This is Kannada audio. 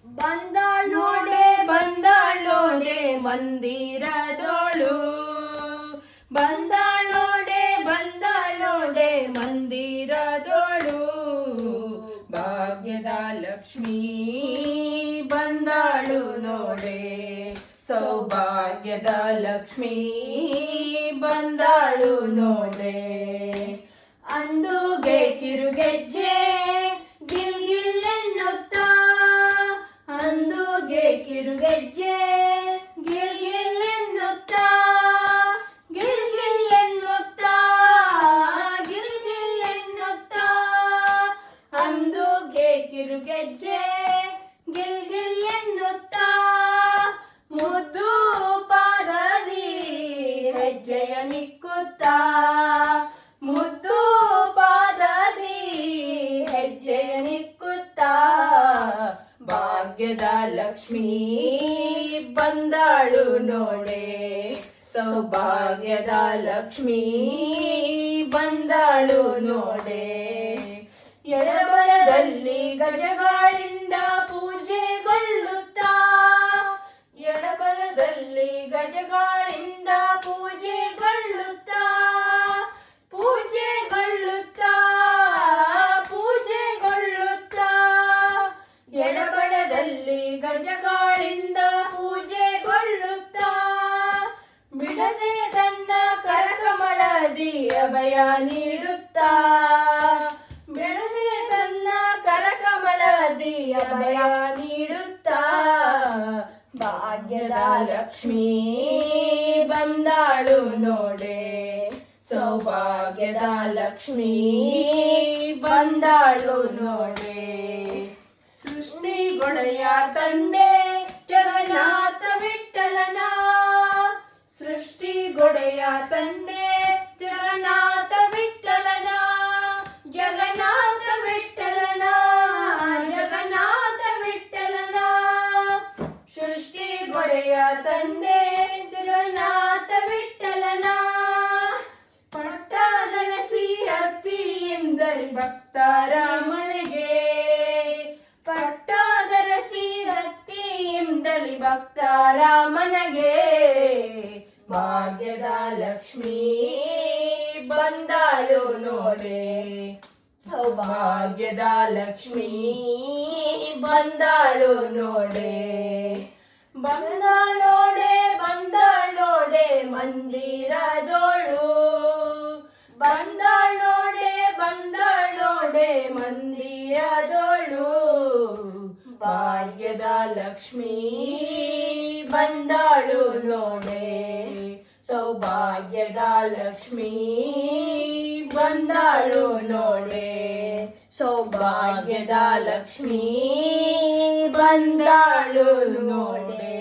ಬಂದಾಳ್ ನೋಡೆ ಬಂದಾಳ್ ನೋಡೆ ಮಂದಿರದೋಳು, ಬಂದಾಳ್ ನೋಡೆ ಬಂದಾಳ್ ನೋಡೆ ಮಂದಿರದೋಳು. ಭಾಗ್ಯದ ಲಕ್ಷ್ಮೀ ಬಂದಾಳು ನೋಡೆ, ಸೌಭಾಗ್ಯದ ಲಕ್ಷ್ಮೀ ಬಂದಾಳು ನೋಡೆ. ಅಂದುಗೆ ಕಿರುಗೆಜ್ಜೆ ಗಿಲ್ ಗಿಲ್ ಎನ್ನುತ್ತಾ, ಅಂದುಗೆ ಕಿರುಗೆಜ್ಜೆ ಗಿಲ್ ಗಿಲ್ ಎನ್ನುತ್ತಾ, ಗಿಲ್ ಗಿಲ್ ಎನ್ನುತ್ತಾ, ಗಿಲ್ ಗಿಲ್ ಎನ್ನುತ್ತಾ. ಅಂದುಗೆ ಕಿರುಗೆಜ್ಜೆ ಗಿಲ್ ಗಿಲ್ ಎನ್ನುತ್ತಾ, ಮುದ್ದು ಪಾದದಿ ಹೆಜ್ಜೆಯ ನಿಕ್ಕುತ್ತಾ, ಮುದ್ದು ಪಾದದಿ ಹೆಜ್ಜೆಯ ನಿಕ್ಕುತ್ತಾ. ಭಾಗ್ಯದ ಲಕ್ಷ್ಮೀ ಬಂದಾಳು ನೋಡೆ, ಸೌಭಾಗ್ಯದ ಲಕ್ಷ್ಮೀ ಬಂದಾಳು ನೋಡೆ. ಎಡಬಲದಲ್ಲಿ ಗಜಗಳಿಂದ ಪೂಜೆಗೊಳ್ಳುತ್ತಾ, ಎಡಬಲದಲ್ಲಿ ಗಜಗಳಿಂದ ಪೂಜೆಗೊಳ್ಳುತ್ತಾ, ಪೂಜೆಗೊಳ್ಳುತ್ತಾ, ಪೂಜೆಗೊಳ್ಳುತ್ತಾ. ಎಡಬಲದಲ್ಲಿ ಗಜಗಳಿಂದ ಪೂಜೆಗೊಳ್ಳುತ್ತಾ, ಬಿಡದೆ ತನ್ನ ಕರಕಮಲದಿ ಅಭಯ ನೀಡುತ್ತಾ, ಬಿಡದೆ ತನ್ನ ಕರಕಮಲದಿ ಅಭಯ ನೀಡುತ್ತಾ. ಭಾಗ್ಯದ ಲಕ್ಷ್ಮೀ ಬಂದಾಳು ನೋಡೆ, ಸೌಭಾಗ್ಯದ ಲಕ್ಷ್ಮೀ ಬಂದಾಳು ನೋಡೆ. ಸೃಷ್ಟಿಗೊಡೆಯ ತಂದೆ ಜಗನ್ನಾಥ ವಿಠಲನ, ಸೃಷ್ಟಿಗೊಡೆಯ ತಂದೆ ಜಗನ್ನಾಥ ವಿಠಲನ, ಜಗನ್ನಾಥ ವಿಠಲನ, ಜಗನ್ನಾಥ ವಿಠಲನ. ಸೃಷ್ಟಿಗೊಡೆಯ ತಂದೆ ಜಗನ್ನಾಥ ವಿಠಲನ, ಪಟ್ಟಾದರಸಿ ಹತ್ತಿಯಿಂದಲಿ ಭಕ್ತರ ಮನೆಗೆ, ಪಟ್ಟಾದರಸಿ ಹತ್ತಿಯಿಂದಲಿ ಭಕ್ತರ ಮನೆಗೆ. ಭಾಗ್ಯದ ಲಕ್ಷ್ಮೀ ಬಂದಾಳು ನೋಡೆ, ಭಾಗ್ಯದ ಲಕ್ಷ್ಮೀ ಬಂದಾಳು ನೋಡೆ. ಬಂದಾಳೋಡೆ ಬಂದಾಳೋಡೆ ಮಂದಿರದೋಳು, ಬಂದಾಳೋಡೆ ಬಂದಾಳೋಡೆ ಮಂದಿರದೋಳು. ಭಾಗ್ಯದ ಲಕ್ಷ್ಮೀ ಬಂದಾಳು ನೋಡೆ, ಸೌಭಾಗ್ಯದ ಲಕ್ಷ್ಮೀ ಬಂದಾಳು ನೋಡೆ, ಸೌಭಾಗ್ಯದ ಲಕ್ಷ್ಮೀ ಬಂದಾಳು ನೋಡೆ.